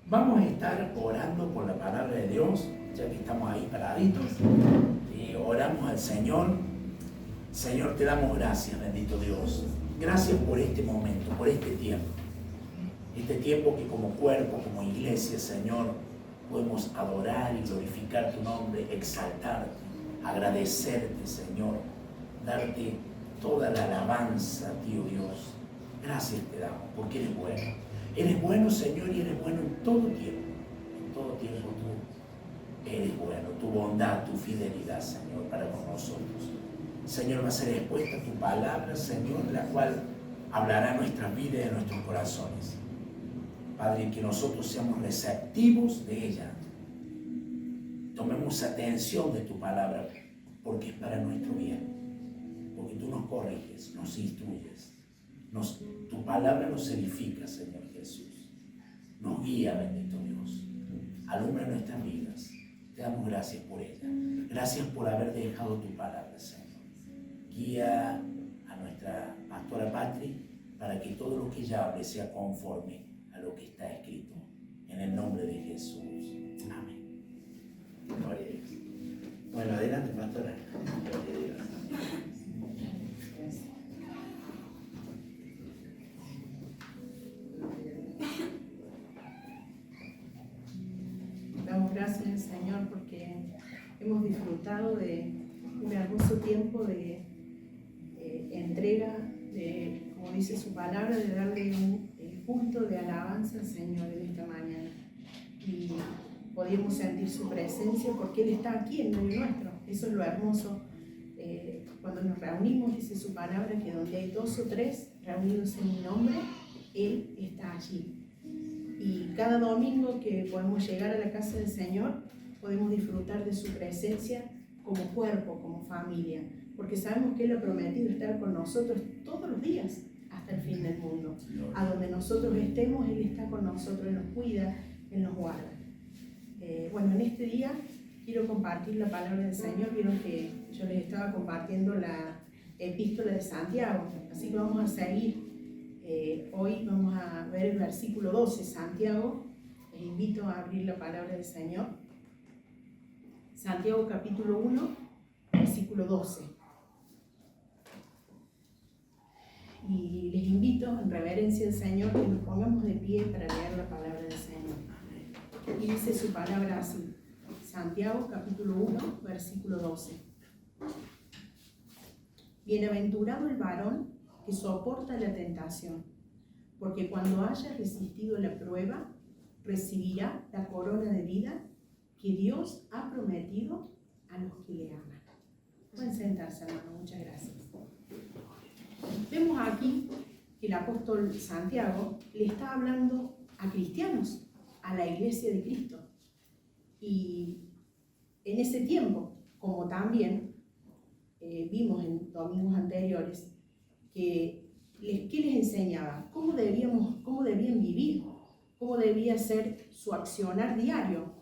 Vamos a estar orando por la palabra de Dios, ya que estamos ahí paraditos. Y oramos al Señor. Señor, te damos gracias, bendito Dios. Gracias por este momento, por este tiempo. Este tiempo que como cuerpo, como iglesia, Señor, podemos adorar y glorificar tu nombre, exaltarte, agradecerte, Señor, darte toda la alabanza, tío Dios. Gracias te damos, porque eres bueno. Eres bueno, Señor, y eres bueno en todo tiempo. En todo tiempo tú eres bueno. Tu bondad, tu fidelidad, Señor, para con nosotros. Señor, va a ser expuesta tu palabra, Señor, la cual hablará nuestras vidas y de nuestros corazones. Padre, que nosotros seamos receptivos de ella. Tomemos atención de tu palabra, porque es para nuestro bien. Porque tú nos corriges, nos instruyes. Tu palabra nos edifica, Señor Jesús. Nos guía, bendito Dios. Alumbra nuestras vidas. Te damos gracias por ella. Gracias por haber dejado tu palabra, Señor. Guía a nuestra pastora Patri para que todo lo que ella hable sea conforme a lo que está escrito. En el nombre de Jesús. Amén. Gloria a Dios. Bueno, adelante, pastora. Gloria a Dios. Damos gracias, Señor, porque hemos disfrutado de un hermoso tiempo de entrega, de, como dice su palabra, de darle un culto de alabanza al Señor en esta mañana. Y podíamos sentir su presencia porque Él está aquí en medio nuestro. Eso es lo hermoso. Cuando nos reunimos, dice su palabra, que donde hay 2 o 3 reunidos en mi nombre, Él está allí. Y cada domingo que podemos llegar a la casa del Señor, podemos disfrutar de su presencia como cuerpo, como familia, porque sabemos que Él ha prometido estar con nosotros todos los días hasta el fin del mundo. A donde nosotros estemos, Él está con nosotros, Él nos cuida, Él nos guarda. Bueno, en este día quiero compartir la palabra del Señor. Vieron que yo les estaba compartiendo la epístola de Santiago, así que vamos a seguir. Hoy vamos a ver el versículo 12, Santiago. Les invito a abrir la palabra del Señor. Santiago capítulo 1, versículo 12. Y les invito en reverencia al Señor que nos pongamos de pie para leer la palabra del Señor. Y dice su palabra así. Santiago capítulo 1, versículo 12. Bienaventurado el varón que soporta la tentación, porque cuando haya resistido la prueba, recibirá la corona de vida que Dios ha prometido a los que le aman. Pueden sentarse, hermano, muchas gracias. Vemos aquí que el apóstol Santiago le está hablando a cristianos, a la iglesia de Cristo. Y en ese tiempo, como también vimos en domingos anteriores, ¿qué les enseñaba? ¿Cómo debían vivir? ¿Cómo debía ser su accionar diario?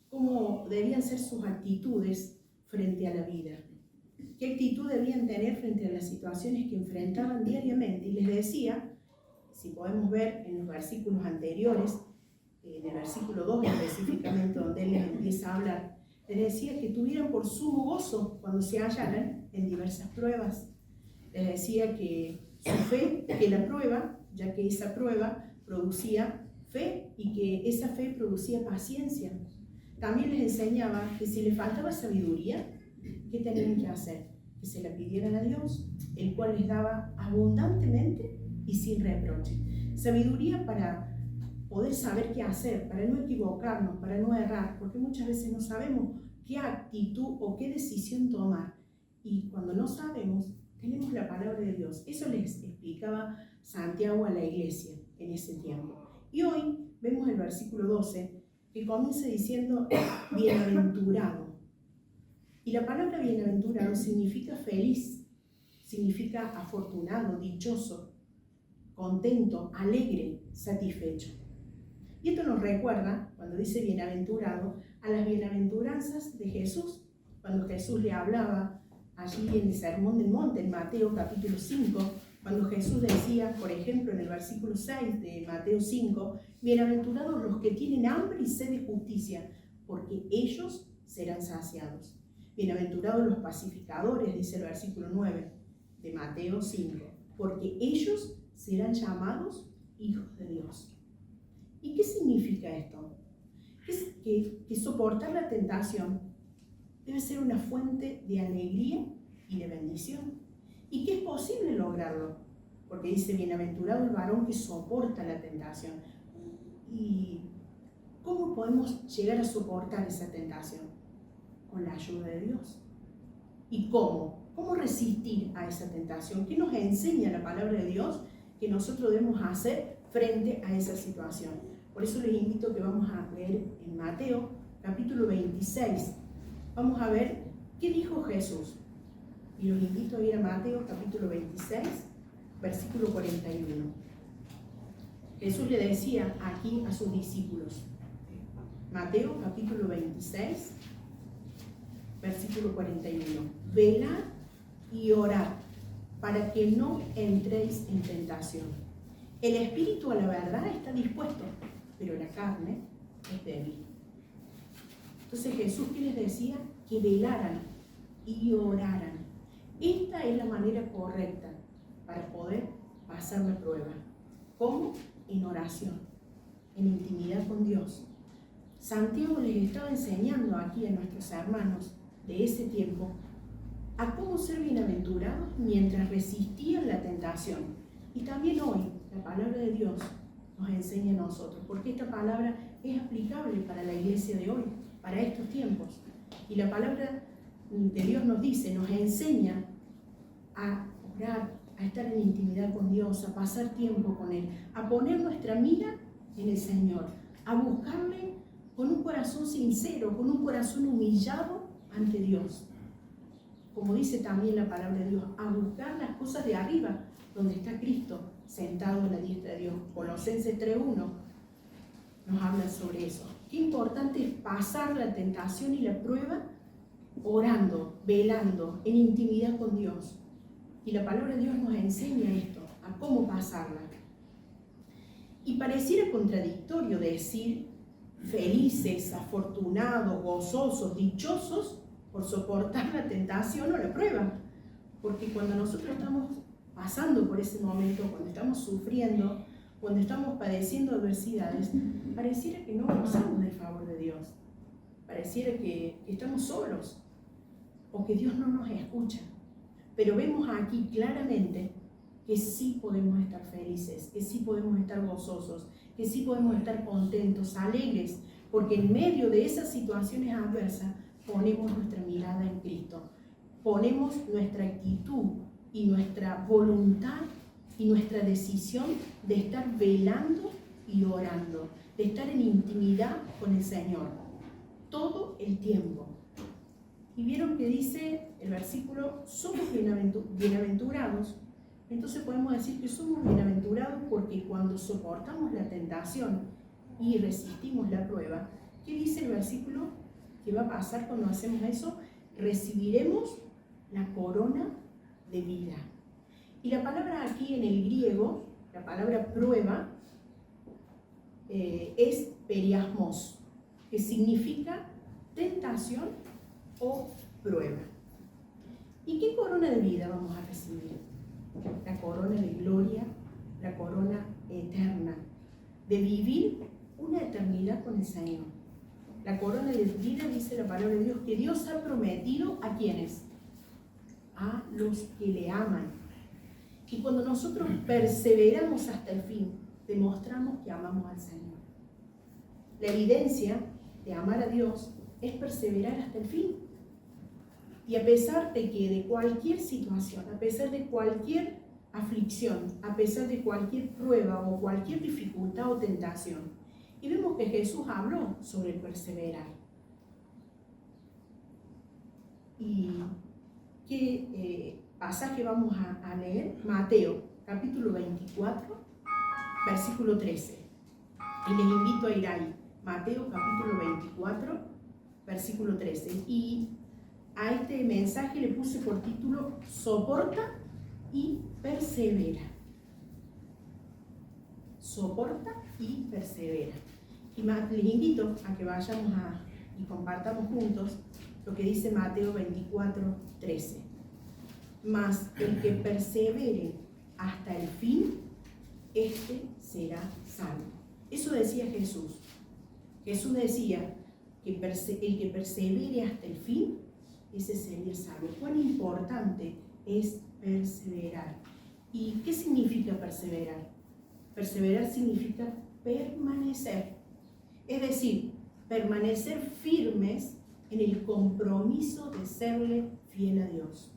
¿Cómo debían ser sus actitudes frente a la vida? ¿Qué actitud debían tener frente a las situaciones que enfrentaban diariamente? Y les decía, si podemos ver en los versículos anteriores, en el versículo 2 específicamente, donde él les empieza a hablar, les decía que tuvieran por sumo gozo cuando se hallaran en diversas pruebas. Les decía que su fe, que la prueba, ya que esa prueba producía fe y que esa fe producía paciencia. También les enseñaba que si les faltaba sabiduría, ¿qué tenían que hacer? Que se la pidieran a Dios, el cual les daba abundantemente y sin reproche. Sabiduría para poder saber qué hacer, para no equivocarnos, para no errar, porque muchas veces no sabemos qué actitud o qué decisión tomar. Y cuando no sabemos, tenemos la palabra de Dios. Eso les explicaba Santiago a la iglesia en ese tiempo. Y hoy vemos el versículo 12, que comienza diciendo bienaventurado. Y la palabra bienaventurado significa feliz, significa afortunado, dichoso, contento, alegre, satisfecho. Y esto nos recuerda, cuando dice bienaventurado, a las bienaventuranzas de Jesús, cuando Jesús le hablaba allí en el Sermón del Monte, en Mateo capítulo 5, Cuando Jesús decía, por ejemplo, en el versículo 6 de Mateo 5, bienaventurados los que tienen hambre y sed de justicia, porque ellos serán saciados. Bienaventurados los pacificadores, dice el versículo 9 de Mateo 5, porque ellos serán llamados hijos de Dios. ¿Y qué significa esto? Que soportar la tentación debe ser una fuente de alegría y de bendición. ¿Y que es posible lograrlo? Porque dice, bienaventurado el varón que soporta la tentación. ¿Y cómo podemos llegar a soportar esa tentación? Con la ayuda de Dios. ¿Y cómo? ¿Cómo resistir a esa tentación? ¿Qué nos enseña la palabra de Dios que nosotros debemos hacer frente a esa situación? Por eso les invito a que vamos a leer en Mateo capítulo 26. Vamos a ver qué dijo Jesús. Y los invito a ir a Mateo capítulo 26, versículo 41. Jesús le decía aquí a sus discípulos. Mateo capítulo 26, versículo 41. Velad y orad para que no entréis en tentación. El espíritu a la verdad está dispuesto, pero la carne es débil. Entonces Jesús, ¿qué les decía? Que velaran y oraran. Esta es la manera correcta para poder pasar la prueba. ¿Cómo? En oración, en intimidad con Dios. Santiago les estaba enseñando aquí a nuestros hermanos de ese tiempo a cómo ser bienaventurados mientras resistían la tentación. Y también hoy la palabra de Dios nos enseña a nosotros, porque esta palabra es aplicable para la iglesia de hoy, para estos tiempos. Y la palabra de Dios nos dice, nos enseña a orar, a estar en intimidad con Dios, a pasar tiempo con Él, a poner nuestra mira en el Señor, a buscarle con un corazón sincero, con un corazón humillado ante Dios. Como dice también la palabra de Dios, a buscar las cosas de arriba, donde está Cristo sentado a la diestra de Dios. Colosenses 3:1 nos habla sobre eso. Qué importante es pasar la tentación y la prueba orando, velando, en intimidad con Dios. Y la palabra de Dios nos enseña esto, a cómo pasarla. Y pareciera contradictorio decir felices, afortunados, gozosos, dichosos por soportar la tentación o la prueba. Porque cuando nosotros estamos pasando por ese momento, cuando estamos sufriendo, cuando estamos padeciendo adversidades, pareciera que no gozamos del favor de Dios. Pareciera que estamos solos o que Dios no nos escucha. Pero vemos aquí claramente que sí podemos estar felices, que sí podemos estar gozosos, que sí podemos estar contentos, alegres, porque en medio de esas situaciones adversas ponemos nuestra mirada en Cristo, ponemos nuestra actitud y nuestra voluntad y nuestra decisión de estar velando y orando, de estar en intimidad con el Señor, todo el tiempo. Y vieron que dice el versículo, somos bienaventurados. Entonces podemos decir que somos bienaventurados porque cuando soportamos la tentación y resistimos la prueba, ¿qué dice el versículo? ¿Qué va a pasar cuando hacemos eso? Recibiremos la corona de vida. Y la palabra aquí en el griego, la palabra prueba, es periasmos, que significa tentación o prueba. ¿Y qué corona de vida vamos a recibir? La corona de gloria, la corona eterna, de vivir una eternidad con el Señor. La corona de vida, dice la palabra de Dios, que Dios ha prometido ¿a quiénes? A los que le aman. Y cuando nosotros perseveramos hasta el fin, demostramos que amamos al Señor. La evidencia de amar a Dios es perseverar hasta el fin. Y a pesar de que de cualquier situación, a pesar de cualquier aflicción, a pesar de cualquier prueba o cualquier dificultad o tentación, y vemos que Jesús habló sobre el perseverar. Y qué pasaje vamos a leer, Mateo capítulo 24, versículo 13. Y les invito a ir ahí, Mateo capítulo 24, versículo 13. Y a este mensaje le puse por título, soporta y persevera. Soporta y persevera. Y les invito a que vayamos y compartamos juntos lo que dice Mateo 24:13. Mas el que persevere hasta el fin, este será salvo. Eso decía Jesús. Jesús decía que el que persevere hasta el fin, ese sería salvo. ¿Cuán importante es perseverar? ¿Y qué significa perseverar? Perseverar significa permanecer. Es decir, permanecer firmes en el compromiso de serle fiel a Dios.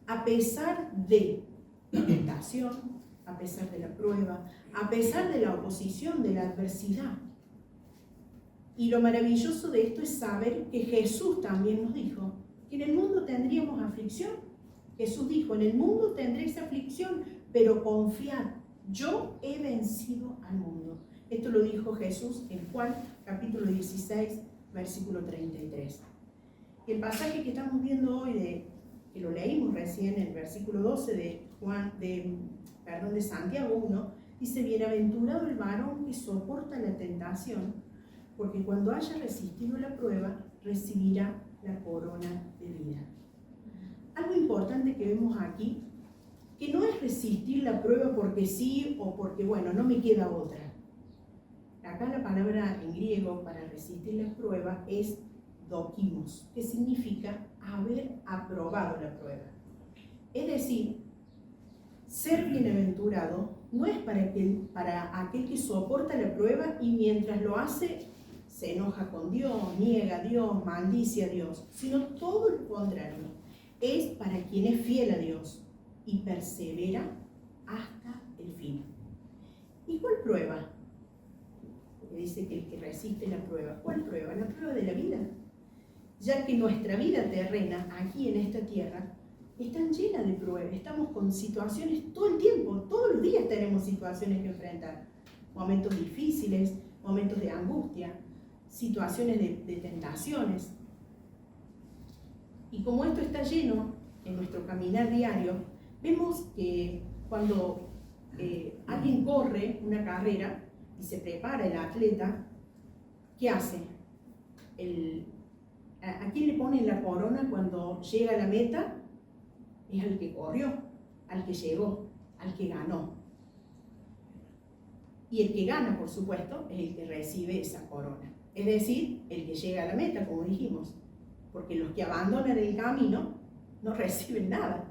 A pesar de la tentación, a pesar de la prueba, a pesar de la oposición, de la adversidad. Y lo maravilloso de esto es saber que Jesús también nos dijo que en el mundo tendríamos aflicción. Jesús dijo, en el mundo tendréis aflicción, pero confiad, yo he vencido al mundo. Esto lo dijo Jesús en Juan capítulo 16, versículo 33. El pasaje que estamos viendo hoy, que lo leímos recién, el versículo 12 de Santiago 1, dice, bienaventurado el varón que soporta la tentación, porque cuando haya resistido la prueba, recibirá la corona de vida. Algo importante que vemos aquí, que no es resistir la prueba porque sí o porque, bueno, no me queda otra. Acá la palabra en griego para resistir la prueba es dokimos, que significa haber aprobado la prueba. Es decir, ser bienaventurado no es para aquel que soporta la prueba y mientras lo hace se enoja con Dios, niega a Dios, maldice a Dios, sino todo lo contrario. Es para quien es fiel a Dios y persevera hasta el fin. ¿Y cuál prueba? Porque dice que el que resiste la prueba. ¿Cuál prueba? La prueba de la vida. Ya que nuestra vida terrena, aquí en esta tierra, están llenas de pruebas. Estamos con situaciones todo el tiempo, todos los días tenemos situaciones que enfrentar. Momentos difíciles, momentos de angustia, situaciones de tentaciones. Y como esto está lleno en nuestro caminar diario, vemos que cuando alguien corre una carrera y se prepara el atleta, ¿qué hace? ¿A quién le ponen la corona cuando llega a la meta? Es al que corrió, al que llegó, al que ganó. Y el que gana, por supuesto, es el que recibe esa corona. Es decir, el que llega a la meta, como dijimos. Porque los que abandonan el camino no reciben nada.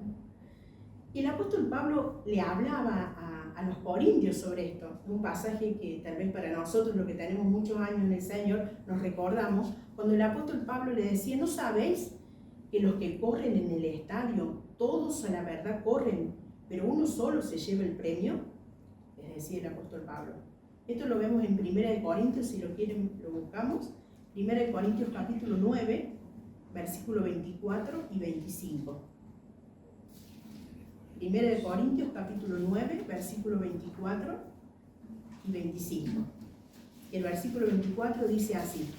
Y el apóstol Pablo le hablaba a los corintios sobre esto. Un pasaje que tal vez para nosotros, los que tenemos muchos años en el Señor, nos recordamos. Cuando el apóstol Pablo le decía, ¿no sabéis que los que corren en el estadio, todos a la verdad corren, pero uno solo se lleva el premio? Es decir, el apóstol Pablo. Esto lo vemos en 1 Corintios, si lo quieren lo buscamos. 1 Corintios capítulo 9, versículo 24 y 25. 1 Corintios capítulo 9, versículo 24 y 25. El versículo 24 dice así.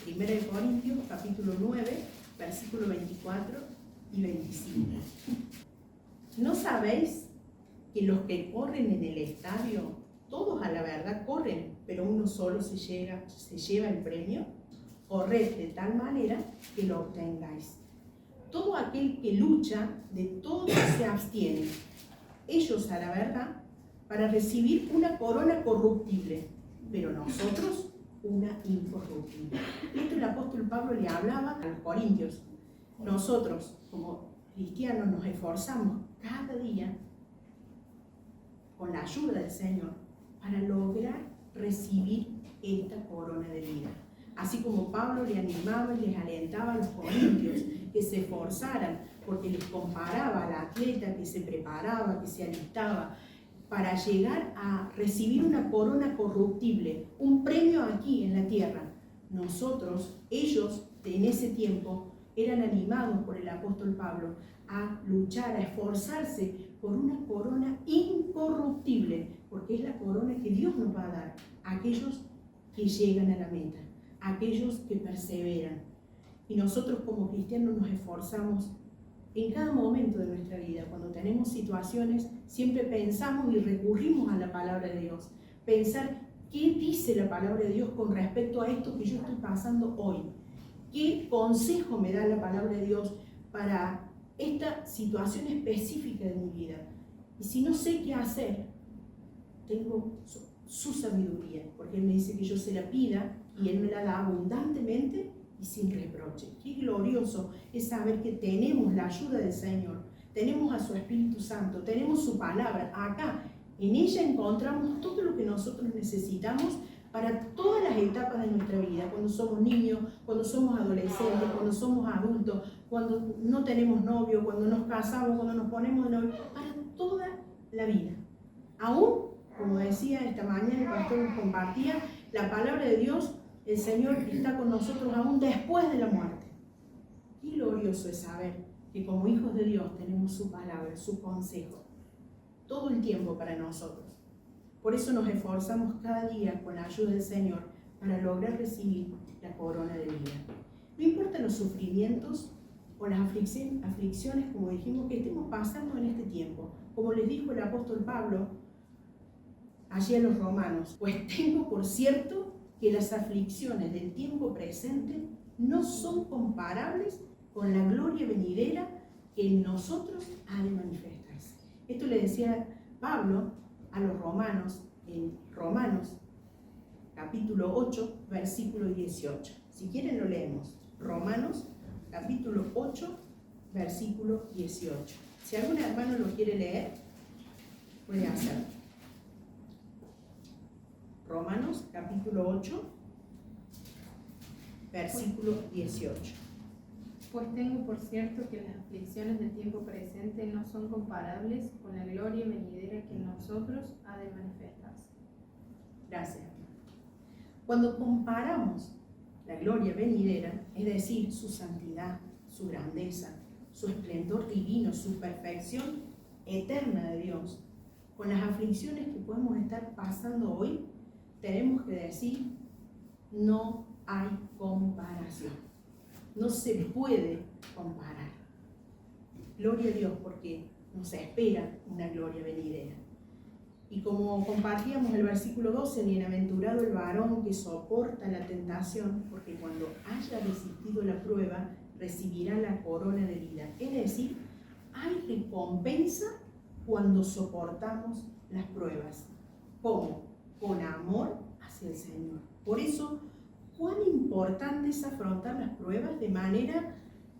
1 Corintios capítulo 9, versículo 24 y 25. ¿No sabéis que los que corren en el estadio, todos a la verdad corren, pero uno solo se lleva el premio? Corred de tal manera que lo obtengáis. Todo aquel que lucha, de todo se abstiene. Ellos a la verdad, para recibir una corona corruptible, pero nosotros una incorruptible. Esto el apóstol Pablo le hablaba a los corintios. Nosotros, como cristianos, nos esforzamos cada día con la ayuda del Señor para lograr recibir esta corona de vida. Así como Pablo le animaba y les alentaba a los corintios que se esforzaran, porque les comparaba al atleta que se preparaba, que se alistaba, para llegar a recibir una corona corruptible, un premio aquí en la tierra. Nosotros, ellos en ese tiempo, eran animados por el apóstol Pablo a luchar, a esforzarse por una corona incorruptible, porque es la corona que Dios nos va a dar a aquellos que llegan a la meta, a aquellos que perseveran. Y nosotros como cristianos nos esforzamos En cada momento de nuestra vida, cuando tenemos situaciones, siempre pensamos y recurrimos a la palabra de Dios. Pensar qué dice la palabra de Dios con respecto a esto que yo estoy pasando hoy. ¿Qué consejo me da la palabra de Dios para esta situación específica de mi vida? Y si no sé qué hacer, tengo su sabiduría, porque Él me dice que yo se la pida y Él me la da abundantemente y sin reproche. Qué glorioso es saber que tenemos la ayuda del Señor, tenemos a su Espíritu Santo, tenemos su palabra. Acá, en ella encontramos todo lo que nosotros necesitamos para todas las etapas de nuestra vida, cuando somos niños, cuando somos adolescentes, cuando somos adultos, cuando no tenemos novio, cuando nos casamos, cuando nos ponemos de novio, para toda la vida. Aún, como decía esta mañana, el pastor nos compartía, la palabra de Dios, el Señor está con nosotros aún después de la muerte. Qué glorioso es saber que como hijos de Dios tenemos su palabra, su consejo, todo el tiempo para nosotros. Por eso nos esforzamos cada día con la ayuda del Señor para lograr recibir la corona de vida. No importan los sufrimientos o las aflicciones, como dijimos, que estemos pasando en este tiempo. Como les dijo el apóstol Pablo allí a los romanos, pues tengo por cierto que las aflicciones del tiempo presente no son comparables con la gloria venidera que en nosotros ha de manifestarse. Esto le decía Pablo a los romanos en Romanos capítulo 8, versículo 18. Si quieren lo leemos. Romanos capítulo 8, versículo 18. Si algún hermano lo quiere leer, puede hacerlo. Romanos capítulo 8, versículo 18. Pues tengo por cierto que las aflicciones del tiempo presente no son comparables con la gloria venidera que en nosotros ha de manifestarse. Gracias. Cuando comparamos la gloria venidera, es decir, su santidad, su grandeza, su esplendor divino, su perfección eterna de Dios, con las aflicciones que podemos estar pasando hoy, tenemos que decir, no hay comparación. No se puede comparar. Gloria a Dios, porque nos espera una gloria venidera. Y como compartíamos el versículo 12, bienaventurado el varón que soporta la tentación, porque cuando haya resistido la prueba, recibirá la corona de vida. Es decir, hay recompensa cuando soportamos las pruebas. ¿Cómo? Con amor hacia el Señor. Por eso, cuán importante es afrontar las pruebas de manera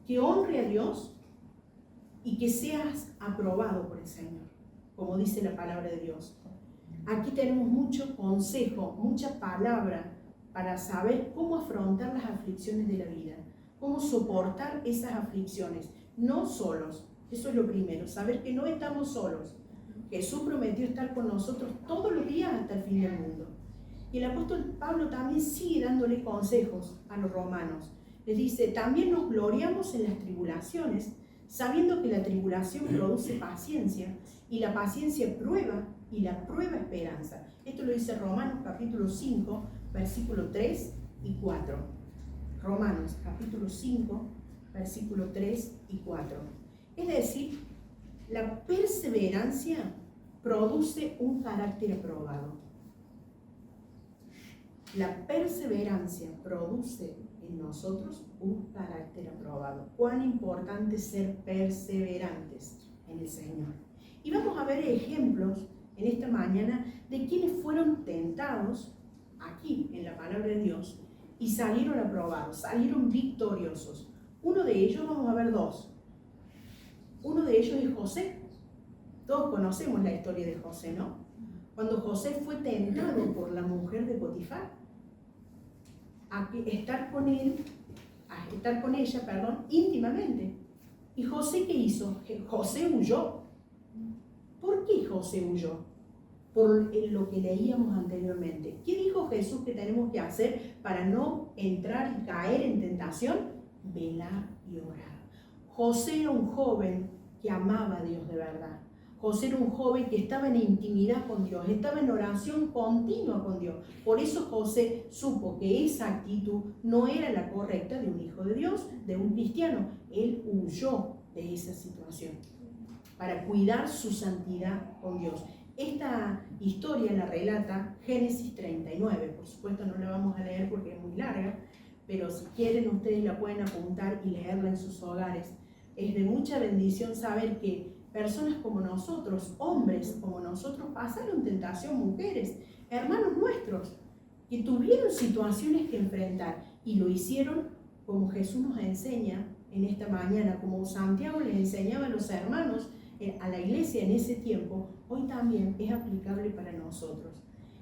que honre a Dios y que seas aprobado por el Señor, como dice la palabra de Dios. Aquí tenemos mucho consejo, mucha palabra para saber cómo afrontar las aflicciones de la vida, cómo soportar esas aflicciones, no solos. Eso es lo primero, saber que no estamos solos. Jesús prometió estar con nosotros todos los días hasta el fin del mundo. Y el apóstol Pablo también sigue dándole consejos a los romanos. Les dice, también nos gloriamos en las tribulaciones, sabiendo que la tribulación produce paciencia, y la paciencia prueba, y la prueba esperanza. Esto lo dice Romanos capítulo 5, versículo 3 y 4. Romanos capítulo 5, versículo 3 y 4. Es decir, la perseverancia produce un carácter aprobado. La perseverancia produce en nosotros un carácter aprobado. Cuán importante es ser perseverantes en el Señor. Y vamos a ver ejemplos en esta mañana de quienes fueron tentados aquí en la palabra de Dios y salieron aprobados, salieron victoriosos. Uno de ellos, vamos a ver dos. Uno de ellos es José. Todos conocemos la historia de José, ¿no? Cuando José fue tentado por la mujer de Potifar a estar con ella, íntimamente. ¿Y José qué hizo? José huyó. ¿Por qué José huyó? Por lo que leíamos anteriormente. ¿Qué dijo Jesús que tenemos que hacer para no entrar y caer en tentación? Velar y orar. José era un joven que amaba a Dios de verdad. José era un joven que estaba en intimidad con Dios, estaba en oración continua con Dios. Por eso José supo que esa actitud no era la correcta de un hijo de Dios, de un cristiano. Él huyó de esa situación, para cuidar su santidad con Dios. Esta historia la relata Génesis 39, por supuesto no la vamos a leer porque es muy larga, pero si quieren ustedes la pueden apuntar y leerla en sus hogares. Es de mucha bendición saber que personas como nosotros, hombres como nosotros, pasaron tentación, mujeres, hermanos nuestros, que tuvieron situaciones que enfrentar y lo hicieron como Jesús nos enseña en esta mañana, como Santiago les enseñaba a los hermanos, a la iglesia en ese tiempo, hoy también es aplicable para nosotros.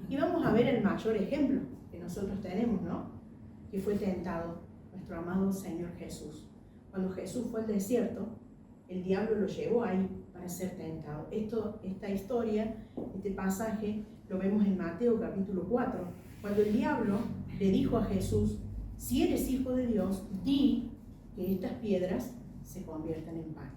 Y vamos a ver el mayor ejemplo que nosotros tenemos, ¿no? Que fue tentado nuestro amado Señor Jesús. Cuando Jesús fue al desierto, el diablo lo llevó ahí para ser tentado. Esta historia, este pasaje, lo vemos en Mateo capítulo 4, cuando el diablo le dijo a Jesús: si eres hijo de Dios, di que estas piedras se conviertan en pan.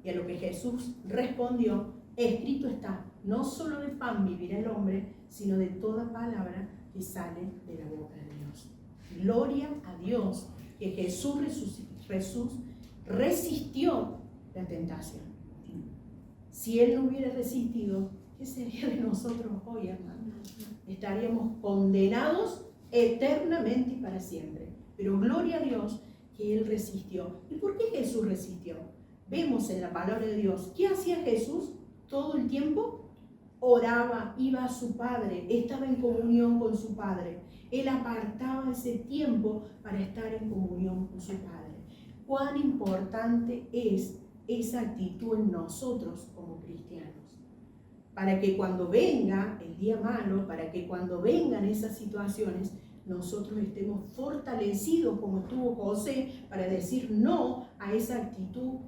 Y a lo que Jesús respondió: escrito está, no solo de pan vivirá el hombre, sino de toda palabra que sale de la boca de Dios. Gloria a Dios que Jesús resistió la tentación. Si Él no hubiera resistido, ¿qué sería de nosotros hoy, hermanos? Estaríamos condenados eternamente y para siempre. Pero gloria a Dios que Él resistió. ¿Y por qué Jesús resistió? Vemos en la palabra de Dios, ¿qué hacía Jesús todo el tiempo? Oraba, iba a su Padre, estaba en comunión con su Padre. Él apartaba ese tiempo para estar en comunión con su Padre. Cuán importante es esa actitud en nosotros como cristianos, para que cuando venga el día malo, para que cuando vengan esas situaciones, nosotros estemos fortalecidos como estuvo José para decir no a esa actitud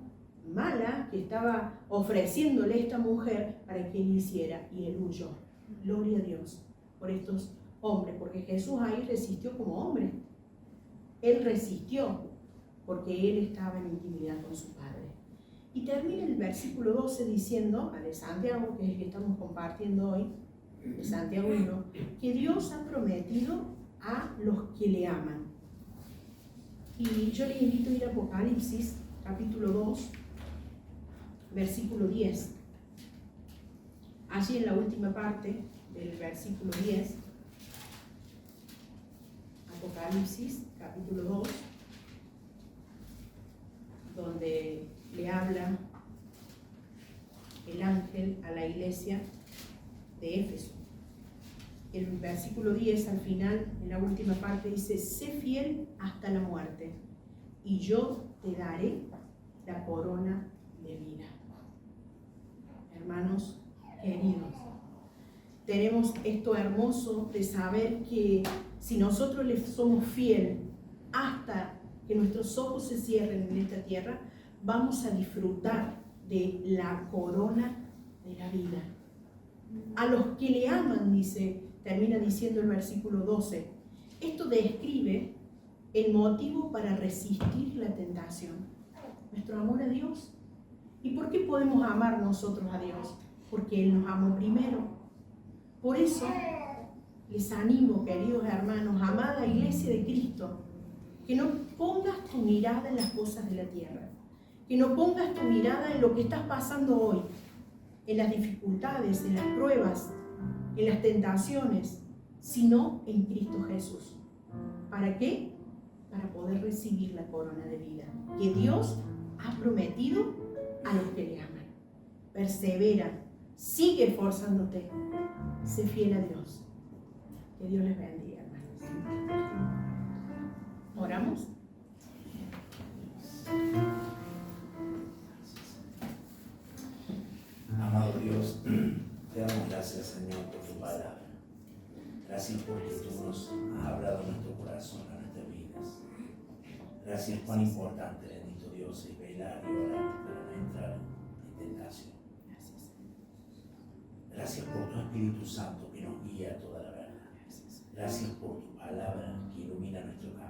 mala que estaba ofreciéndole esta mujer para que él hiciera, y él huyó. Gloria a Dios por estos hombres, porque Jesús ahí resistió como hombre. Él resistió porque él estaba en intimidad con su Padre. Y termina el versículo 12 diciendo, a de Santiago, que es el que estamos compartiendo hoy, de Santiago 1, que Dios ha prometido a los que le aman. Y yo les invito a ir a Apocalipsis, capítulo 2, versículo 10. Allí en la última parte del versículo 10, Apocalipsis, capítulo 2, donde le habla el ángel a la iglesia de Éfeso. El versículo 10 al final, en la última parte, dice: sé fiel hasta la muerte, y yo te daré la corona de vida. Hermanos queridos, tenemos esto hermoso de saber que si nosotros le somos fieles hasta que nuestros ojos se cierren en esta tierra, vamos a disfrutar de la corona de la vida. A los que le aman, dice, termina diciendo el versículo 12. Esto describe el motivo para resistir la tentación, nuestro amor a Dios. ¿Y por qué podemos amar nosotros a Dios? Porque Él nos amó primero. Por eso les animo, queridos hermanos, amada Iglesia de Cristo, que no pongas tu mirada en las cosas de la tierra, que no pongas tu mirada en lo que estás pasando hoy, en las dificultades, en las pruebas, en las tentaciones, sino en Cristo Jesús. ¿Para qué? Para poder recibir la corona de vida que Dios ha prometido a los que le aman. Persevera, sigue esforzándote, sé fiel a Dios. Que Dios les bendiga, hermanos. ¿Oramos? Amado Dios, te damos gracias, Señor, por tu palabra. Gracias porque tú nos has hablado a nuestro corazón, a nuestras vidas. Gracias, cuán importante, bendito Dios, es velar y orar para no entrar en tentación. Gracias por tu Espíritu Santo que nos guía a toda la verdad. Gracias por tu palabra que ilumina nuestro camino.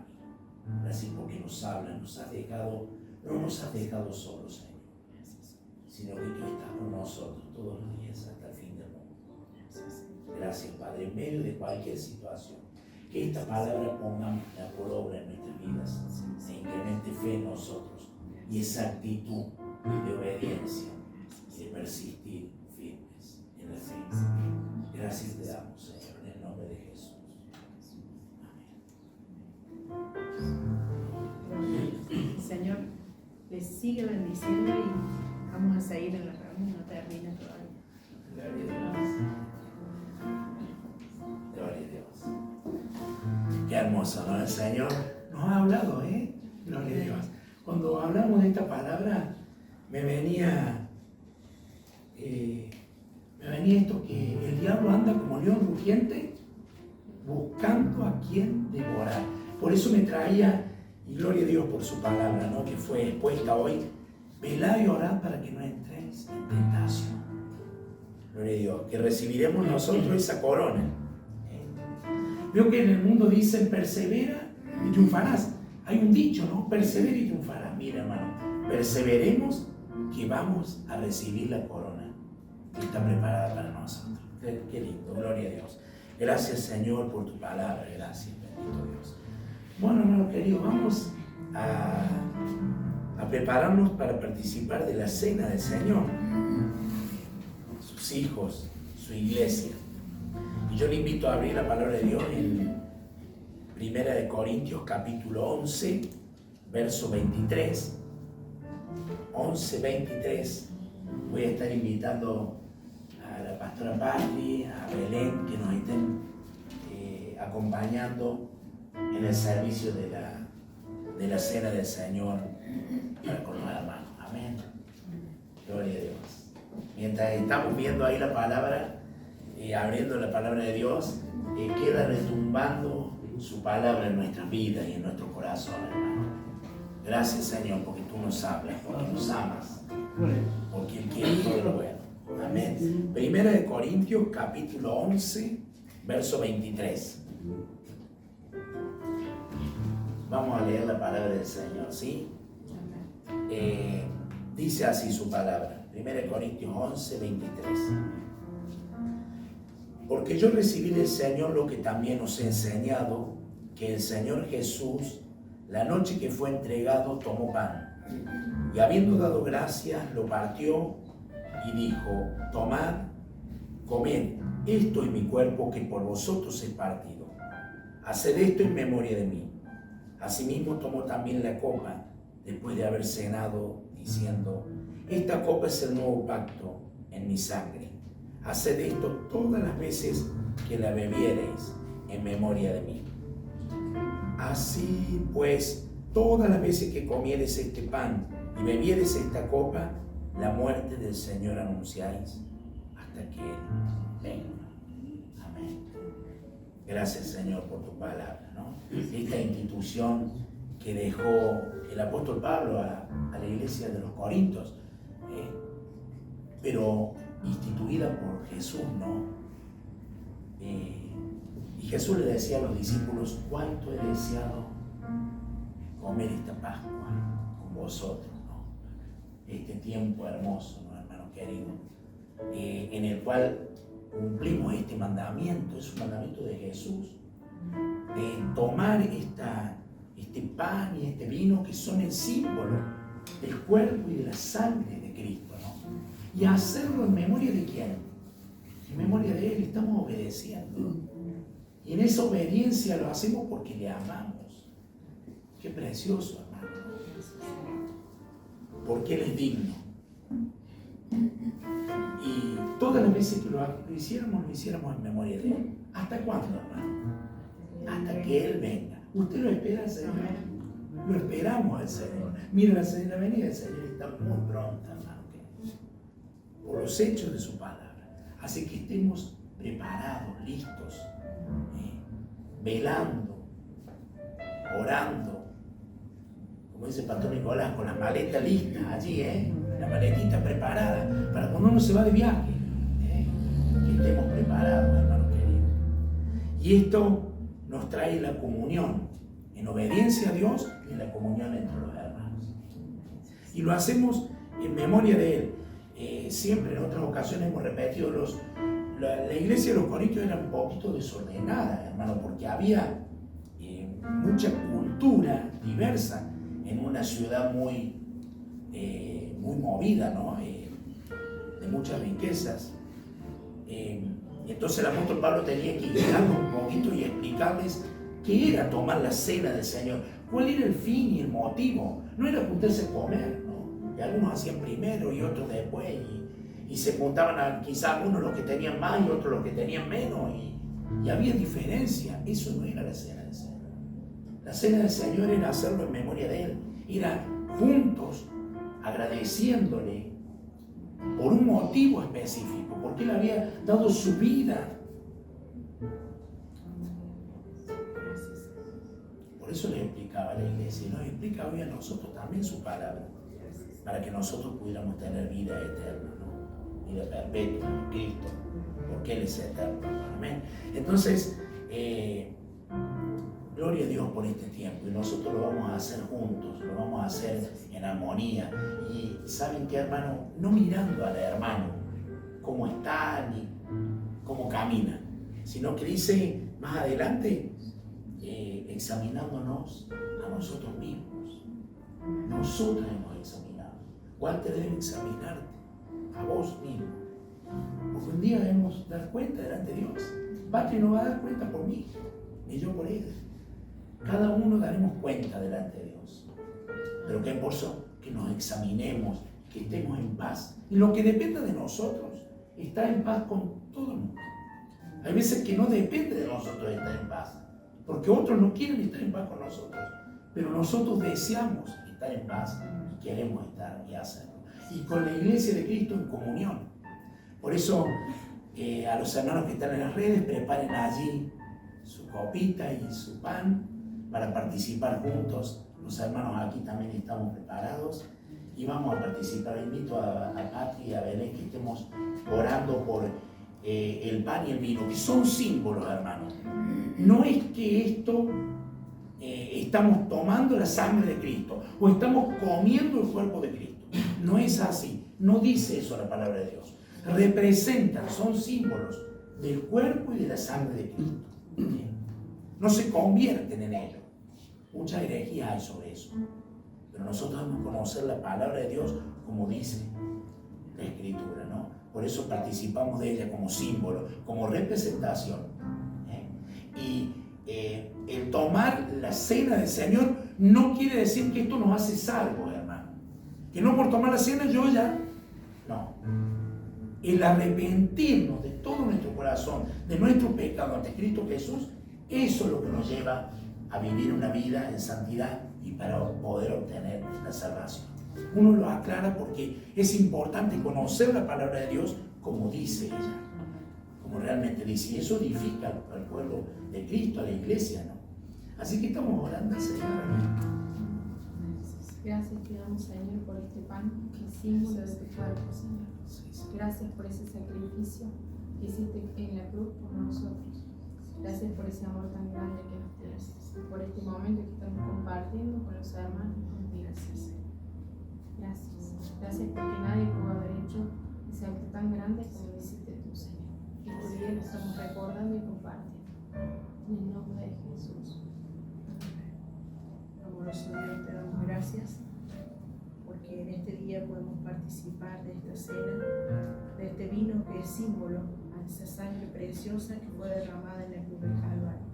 Gracias porque nos habla, nos has dejado, no nos has dejado solos, Señor, sino que tú estás con nosotros todos los días hasta el fin del mundo. Gracias, Padre, en medio de cualquier situación, que esta palabra pongamos por obra en nuestras vidas, se incremente fe en nosotros, y esa actitud de obediencia y de persistir firmes en la fe. Gracias te damos, Señor, en el nombre de Jesús. El Señor les sigue bendiciendo y vamos a seguir en la reunión, no termina todavía. Gloria a Dios. Gloria a Dios. Qué hermoso, ¿no? El Señor nos ha hablado, Gloria a Dios. Cuando hablamos de esta palabra, me venía esto, que el diablo anda como león rugiente buscando a quien devorar. Por eso me traía, y gloria a Dios por su palabra, ¿no? Que fue expuesta hoy: velad y orad para que no entréis en tentación. Gloria a Dios, que recibiremos nosotros esa corona. Veo que en el mundo dicen persevera y triunfarás. Hay un dicho, ¿no? Persevera y triunfarás. Mira, hermano, perseveremos que vamos a recibir la corona que está preparada para nosotros. Qué lindo, gloria a Dios. Gracias, Señor, por tu palabra. Gracias, bendito Dios. Bueno, hermano querido, vamos a prepararnos para participar de la cena del Señor. Sus hijos, su iglesia. Y yo le invito a abrir la palabra de Dios en 1 Corintios capítulo 11, verso 23. 11, 23. Voy a estar invitando a la pastora Patri, a Belén, que nos estén acompañando en el servicio de la cena del Señor para con los hermanos. Amén. Gloria a Dios. Mientras estamos viendo ahí la palabra, abriendo la palabra de Dios, queda retumbando su palabra en nuestras vidas y en nuestro corazón, hermano. Gracias, Señor, porque tú nos hablas, porque nos amas, porque Él quiere todo lo bueno. Amén. 1 Corintios capítulo 11, verso 23. Vamos a leer la palabra del Señor, ¿sí? Dice así su palabra. 1 Corintios 11, 23. Porque yo recibí del Señor lo que también os he enseñado, que el Señor Jesús, la noche que fue entregado, tomó pan, y habiendo dado gracias, lo partió y dijo: tomad, comed, esto es mi cuerpo que por vosotros he partido. Haced esto en memoria de mí. Asimismo tomó también la copa, después de haber cenado, diciendo: esta copa es el nuevo pacto en mi sangre. Haced esto todas las veces que la bebiereis en memoria de mí. Así pues, todas las veces que comiereis este pan y bebiereis esta copa, la muerte del Señor anunciáis hasta que Él venga. Amén. Gracias, Señor, por tu palabra, ¿no? Esta institución que dejó el apóstol Pablo a la iglesia de los Corintios, pero instituida por Jesús, ¿no? Y Jesús le decía a los discípulos: cuánto he deseado comer esta Pascua con vosotros, ¿no? Este tiempo hermoso, ¿no, hermano querido? En el cual cumplimos este mandamiento. Es un mandamiento de Jesús, de tomar este pan y este vino, que son el símbolo del cuerpo y de la sangre de Cristo, ¿no? Y hacerlo en memoria de quién. En memoria de Él. Estamos obedeciendo, y en esa obediencia lo hacemos porque le amamos. Qué precioso, hermano, porque Él es digno. Y todas las veces que lo hiciéramos en memoria de Él. ¿Hasta cuándo, hermano? Hasta que Él venga. ¿Usted lo espera al Señor? Lo esperamos al Señor. Mira, la venida del Señor está muy pronta, hermano, por los hechos de su palabra. Así que estemos preparados, listos, velando, orando, como dice el pastor Nicolás, con la maleta lista allí, la maletita preparada para cuando uno se va de viaje, que estemos preparados, hermano querido. Y esto nos trae la comunión, en obediencia a Dios, y la comunión entre los hermanos. Y lo hacemos en memoria de Él. Siempre en otras ocasiones hemos repetido, la iglesia de los Corintios era un poquito desordenada, hermano, porque había mucha cultura diversa en una ciudad muy muy movida, ¿no? De muchas riquezas. Entonces el apóstol Pablo tenía que guiarnos un poquito y explicarles qué era tomar la cena del Señor, cuál era el fin y el motivo. No era juntarse a comer, ¿no? Y algunos hacían primero y otros después, y se juntaban quizás algunos los que tenían más y otros los que tenían menos, y había diferencia. Eso no era la cena del Señor. La cena del Señor era hacerlo en memoria de Él, era juntos agradeciéndole por un motivo específico, porque Él había dado su vida. Por eso le explicaba a la iglesia y nos explica hoy a nosotros también su palabra, para que nosotros pudiéramos tener vida eterna, ¿no? Vida perpetua en Cristo, porque Él es eterno. Amén. Entonces, gloria a Dios por este tiempo, y nosotros lo vamos a hacer juntos, lo vamos a hacer en armonía. Y ¿saben qué, hermano? No mirando al hermano cómo está ni cómo camina, sino que dice más adelante, examinándonos a nosotros mismos. Nosotros hemos examinado. Walter debe examinarte a vos mismo, porque un día debemos dar cuenta delante de Dios. Patri no va a dar cuenta por mí, ni yo por él. Cada uno daremos cuenta delante de Dios. Pero que por eso que nos examinemos, que estemos en paz. Y lo que dependa de nosotros, estar en paz con todo el mundo. Hay veces que no depende de nosotros estar en paz, porque otros no quieren estar en paz con nosotros, pero nosotros deseamos estar en paz y queremos estar y hacerlo. Y con la iglesia de Cristo en comunión. Por eso a los hermanos que están en las redes, preparen allí su copita y su pan para participar juntos. Los hermanos aquí también estamos preparados y vamos a participar. Invito a Patri y a Belén que estemos orando por el pan y el vino, que son símbolos, hermanos. No es que esto estamos tomando la sangre de Cristo o estamos comiendo el cuerpo de Cristo. No es así. No dice eso la palabra de Dios. Representan, son símbolos del cuerpo y de la sangre de Cristo. No se convierten en ello. Mucha herejía hay sobre eso. Pero nosotros debemos conocer la palabra de Dios como dice la Escritura, ¿no? Por eso participamos de ella como símbolo, como representación. Y el tomar la cena del Señor no quiere decir que esto nos hace salvos, hermano. Que no por tomar la cena yo ya. No. El arrepentirnos de todo nuestro corazón, de nuestro pecado ante Cristo Jesús, eso es lo que nos lleva a vivir una vida en santidad y para poder obtener la salvación. Uno lo aclara porque es importante conocer la palabra de Dios como dice ella, como realmente dice, y eso edifica al pueblo de Cristo, a la iglesia, ¿no? Así que estamos orando al Señor. Gracias te damos, Señor, por este pan, que es símbolo de tu cuerpo, Señor. Gracias por ese sacrificio que hiciste en la cruz por nosotros. Gracias por ese amor tan grande que nos tienes, por este momento que estamos compartiendo con los hermanos y contigo. Gracias. Gracias porque nadie pudo haber hecho ese acto tan grande como lo hiciste tú, Señor. Y por ello lo estamos recordando y compartiendo. En el nombre de Jesús. Amoroso Dios, te damos gracias porque en este día podemos participar de esta cena, de este vino que es símbolo a esa sangre preciosa que fue derramada en la cruz del Calvario.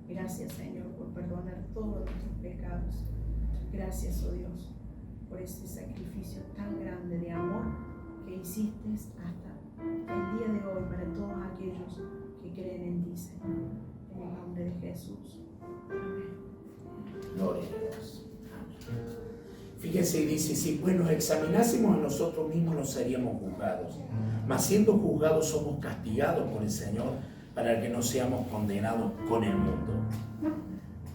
Gracias, Señor, por perdonar todos nuestros pecados. Gracias, oh Dios, por ese sacrificio tan grande de amor que hiciste hasta el día de hoy para todos aquellos que creen en ti, Señor. En el nombre de Jesús. Amén. Gloria a Dios. Amén. Fíjense, dice, si pues nos examinásemos a nosotros mismos no seríamos juzgados, mas siendo juzgados somos castigados por el Señor para que no seamos condenados con el mundo.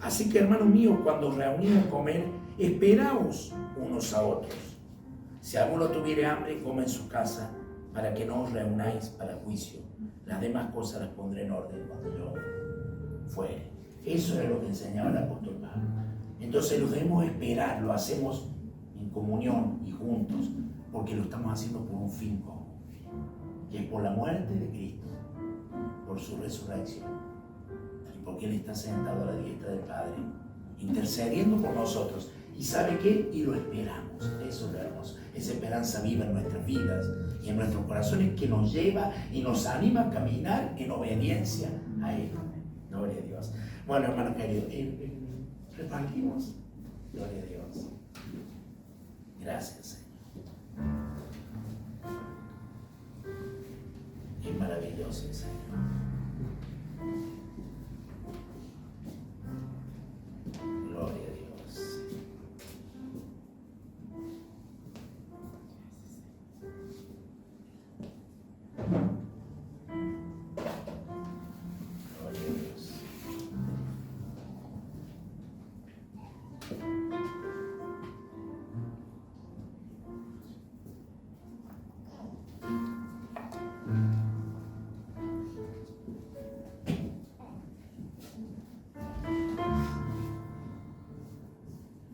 Así que, hermanos míos, cuando reunimos a comer, esperaos unos a otros. Si alguno tuviere hambre, coma en su casa, para que no os reunáis para juicio. Las demás cosas las pondré en orden cuando yo fuere. Eso era lo que enseñaba el apóstol Pablo. Entonces lo debemos esperar, lo hacemos en comunión y juntos, porque lo estamos haciendo por un fin común, que es por la muerte de Cristo, por su resurrección, y porque Él está sentado a la diestra del Padre, intercediendo por nosotros ¿Y sabe qué? Y lo esperamos. Eso es lo hermoso. Esa esperanza viva en nuestras vidas y en nuestros corazones que nos lleva y nos anima a caminar en obediencia a Él. Gloria a Dios. Bueno, hermano querido, repartimos. Gloria a Dios. Gracias, Señor. Es maravilloso, Señor. Gloria a Dios. Gloria a Dios.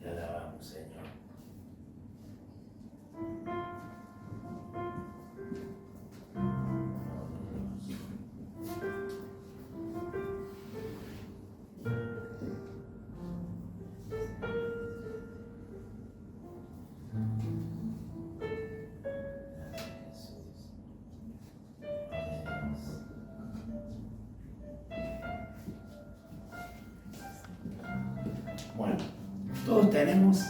Te alabamos, Señor. Bueno, todos tenemos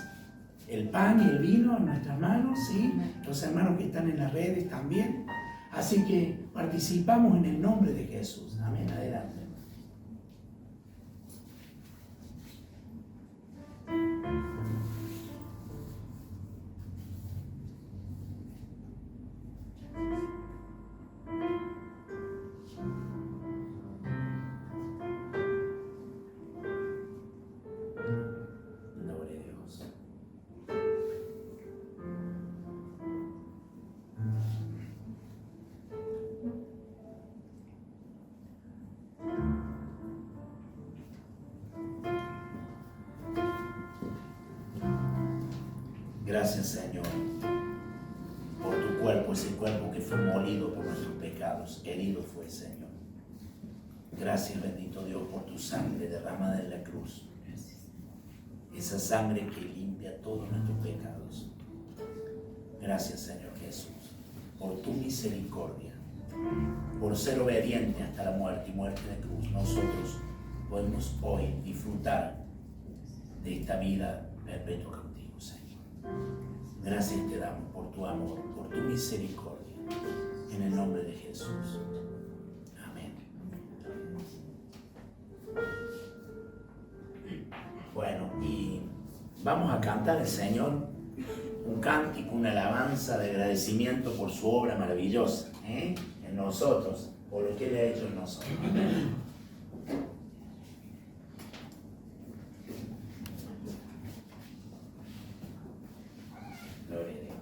el pan y el vino en nuestras manos, ¿sí? Los hermanos que están en las redes también. Así que participamos en el nombre de Jesús. Amén. Adelante. Gloria a Dios. Gracias, Señor, por tu cuerpo, ese cuerpo que fue molido por nuestros pecados, herido fue, Señor. Gracias, bendito Dios, por tu sangre derramada en la cruz. Esa sangre que limpia todos nuestros pecados. Gracias, Señor Jesús, por tu misericordia, por ser obediente hasta la muerte y muerte de cruz. Nosotros podemos hoy disfrutar de esta vida perpetua contigo, Señor. Gracias te damos por tu amor, por tu misericordia, en el nombre de Jesús. Amén. Bueno, y vamos a cantar al Señor un cántico, una alabanza de agradecimiento por su obra maravillosa, en nosotros, por lo que Él ha hecho en nosotros. Gloria a Dios.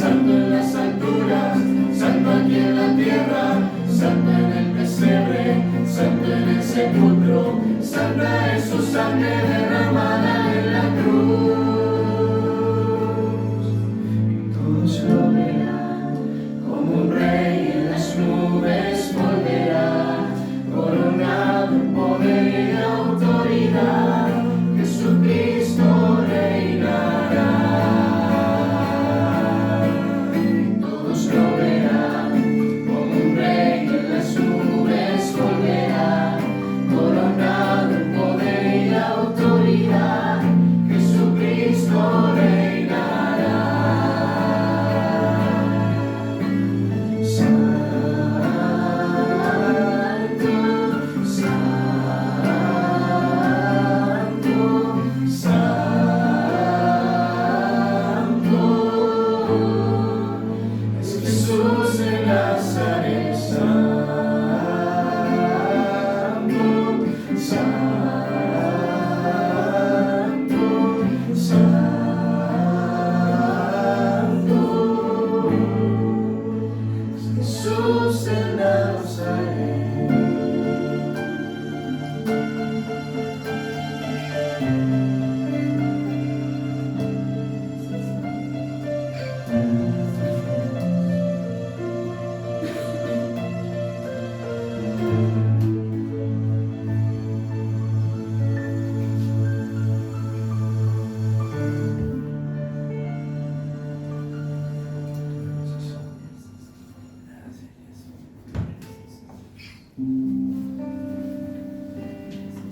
santo en las alturas, santo aquí en la tierra, santo en el pesebre, santo en el sepulcro, santa es su sangre derramada en la cruz. Y todos lo verán, como un rey en las nubes volverá, coronado en poder y autoridad, Jesucristo reinará. Y todos lo verán, como un rey en las nubes volverá, coronado en poder y autoridad, Jesucristo reinará. Jesús de Nazaret.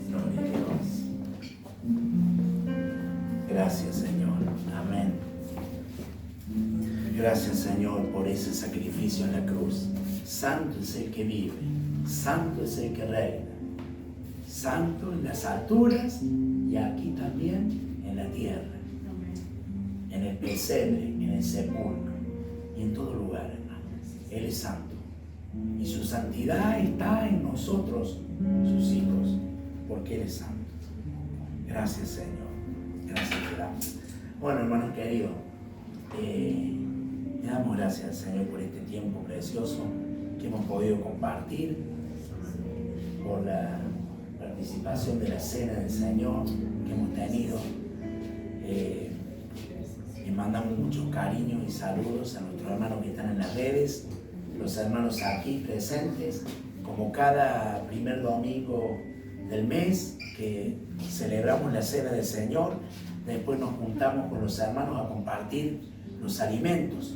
Gloria a Dios. Gracias, Señor. Amén. Gracias, Señor, por ese sacrificio en la cruz. Santo es el que vive, santo es el que reina, santo en las alturas y aquí también en la tierra, en el pesebre, en el sepulcro y en todo lugar, hermano. Él es santo y su santidad está en nosotros, sus hijos, porque Él es santo. Gracias, Señor. Gracias, te damos. Bueno, hermanos queridos, le damos gracias al Señor por este tiempo precioso que hemos podido compartir, por la participación de la cena del Señor que hemos tenido. Le mandamos muchos cariños y saludos a nuestros hermanos que están en las redes, los hermanos aquí presentes, como cada primer domingo del mes que celebramos la cena del Señor. Después nos juntamos con los hermanos a compartir los alimentos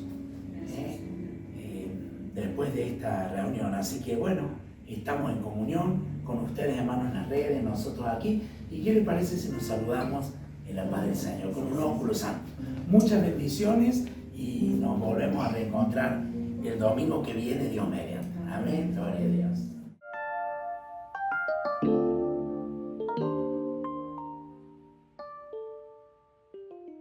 después de esta reunión. Así que bueno, estamos en comunión con ustedes, hermanos, en las redes, nosotros aquí. ¿Y qué les parece si nos saludamos en la paz del Señor con un ósculo santo? Muchas bendiciones y nos volvemos a reencontrar el domingo que viene, Dios mediante. Amén. Gloria a Dios.